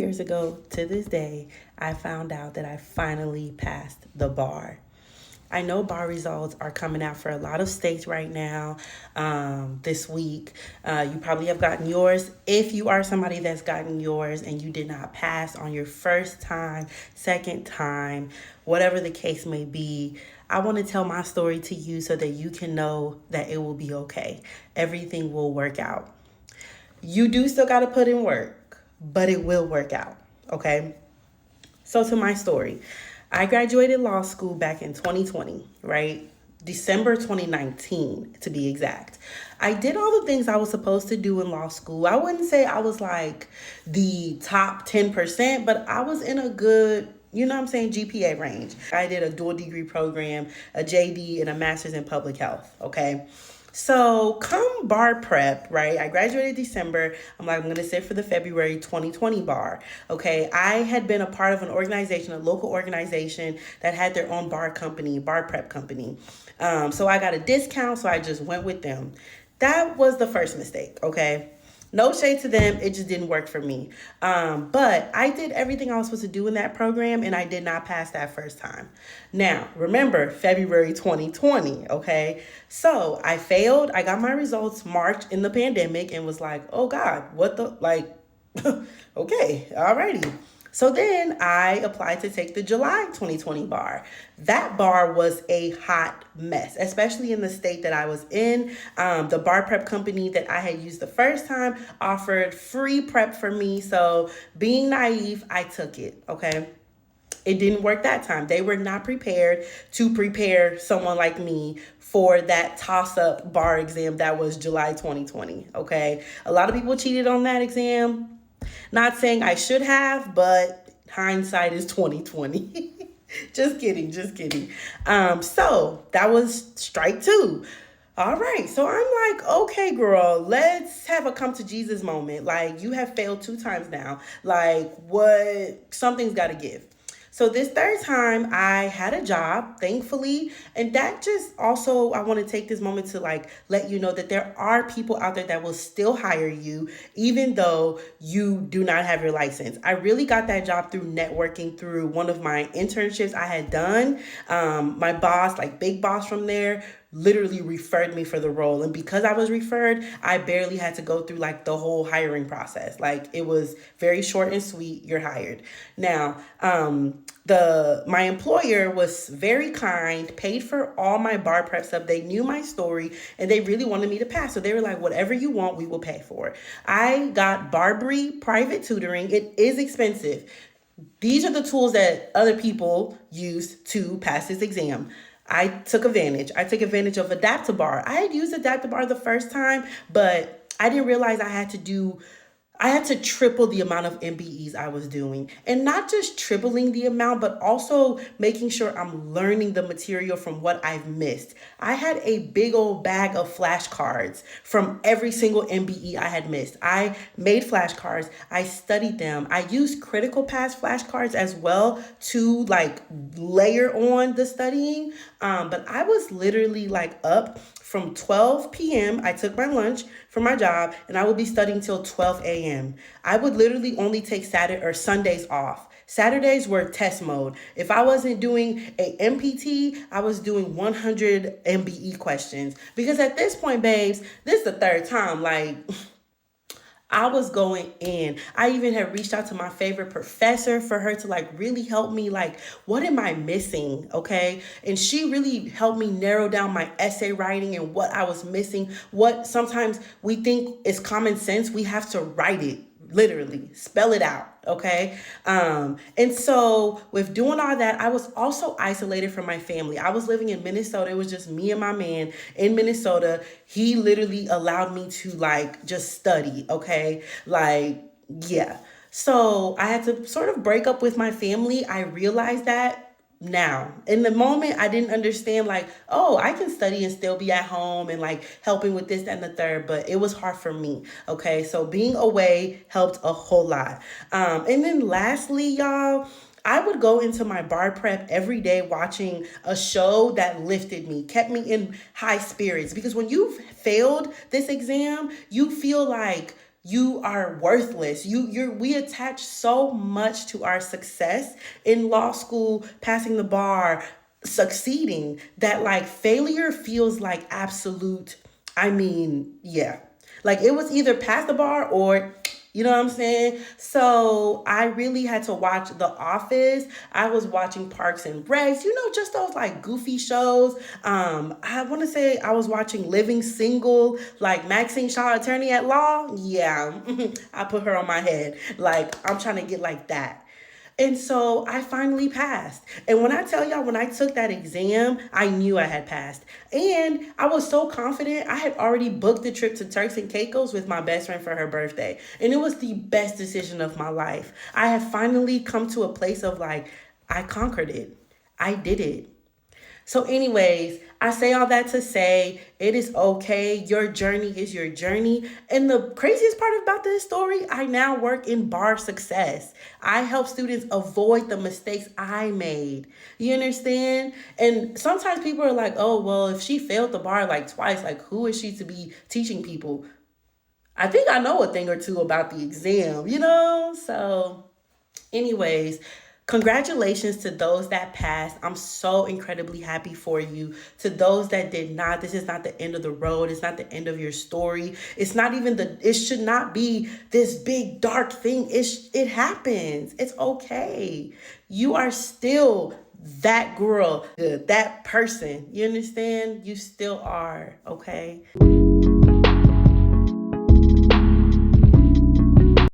years ago to this day, I found out that I finally passed the bar. I know bar results are coming out for a lot of states right now this week. You probably have gotten yours. If you are somebody that's gotten yours and you did not pass on your first time, second time, whatever the case may be, I want to tell my story to you so that you can know that it will be okay. Everything will work out. You do still got to put in work, but it will work out, okay? So, to my story, I graduated law school back in 2020, right? December 2019, to be exact. I did all the things I was supposed to do in law school. I wouldn't say I was like the top 10%, but I was in a good, GPA range. I did a dual degree program, a JD, and a master's in public health, okay? So come bar prep, right? I graduated December. I'm like, I'm going to sit for the February 2020 bar. Okay. I had been a part of an organization, a local organization that had their own bar company, bar prep company. So I got a discount. So I just went with them. That was the first mistake. Okay. No shade to them. It just didn't work for me. But I did everything I was supposed to do in that program and I did not pass that first time. Now, remember February 2020, okay? So I failed. I got my results March in the pandemic and was like, oh God, what the, like, okay, alrighty. So then I applied to take the July 2020 bar. That bar was a hot mess, especially in the state that I was in. The bar prep company that I had used the first time offered free prep for me. So being naive, I took it, okay? It didn't work that time. They were not prepared to prepare someone like me for that toss-up bar exam that was July 2020, okay? A lot of people cheated on that exam. Not saying I should have, but hindsight is 2020. Just kidding, just kidding. So that was strike two. All right, so I'm like, okay, girl, let's have a come to Jesus moment. Like, you have failed 2 times now. Like, what? Something's got to give. So this third time I had a job, thankfully, and that just also, I want to take this moment to like let you know that there are people out there that will still hire you even though you do not have your license. I really got that job through networking through one of my internships I had done. My boss, like big boss from there, literally referred me for the role. And because I was referred, I barely had to go through like the whole hiring process. Like it was very short and sweet. You're hired. Now, my employer was very kind, paid for all my bar prep stuff. They knew my story and they really wanted me to pass. So they were like, whatever you want, we will pay for it. I got Barbary private tutoring. It is expensive. These are the tools that other people use to pass this exam. I took advantage. I took advantage of Adaptabar. I had used Adaptabar the first time, but I didn't realize I had to triple the amount of MBEs I was doing. And not just tripling the amount, but also making sure I'm learning the material from what I've missed. I had a big old bag of flashcards from every single MBE I had missed. I made flashcards. I studied them. I used critical pass flashcards as well to like layer on the studying. But I was literally like up from 12 p.m. I took my lunch from my job and I would be studying till 12 a.m. I would literally only take Saturday or Sundays off. Saturdays were test mode. If I wasn't doing a MPT, I was doing 100 MBE questions. Because at this point, babes, this is the third time. Like, I was going in. I even had reached out to my favorite professor for her to like really help me. Like, what am I missing? Okay. And she really helped me narrow down my essay writing and what I was missing. What sometimes we think is common sense. We have to write it, literally spell it out. Okay. And so with doing all that, I was also isolated from my family. I was living in Minnesota. It was just me and my man in Minnesota. He literally allowed me to like just study. Okay. Like, yeah. So I had to sort of break up with my family. I realized that now. In the moment, I didn't understand like, oh, I can study and still be at home and like helping with this, that, and the third, but it was hard for me. Okay. So being away helped a whole lot. And then lastly, y'all, I would go into my bar prep every day watching a show that lifted me, kept me in high spirits. Because when you've failed this exam, you feel like You are worthless. We attach so much to our success in law school, passing the bar, succeeding, that like failure feels like absolute. I mean, yeah. Like it was either pass the bar or, you know what I'm saying? So I really had to watch The Office. I was watching Parks and Recs, just those like goofy shows. I want to say I was watching Living Single, like Maxine Shaw, Attorney at Law. Yeah, I put her on my head. Like I'm trying to get like that. And so I finally passed. And when I tell y'all, when I took that exam, I knew I had passed. And I was so confident. I had already booked the trip to Turks and Caicos with my best friend for her birthday. And it was the best decision of my life. I had finally come to a place of like, I conquered it. I did it. So, anyways, I say all that to say it is okay. Your journey is your journey. And the craziest part about this story, I now work in bar success. I help students avoid the mistakes I made. You understand? And sometimes people are like, oh, well, if she failed the bar like twice, like who is she to be teaching people? I think I know a thing or two about the exam. So, anyways, congratulations to those that passed. I'm so incredibly happy for you. To those that did not, this is not the end of the road. It's not the end of your story. It's not even it should not be this big dark thing. It happens. It's okay. You are still that girl, that person. You understand? You still are, okay?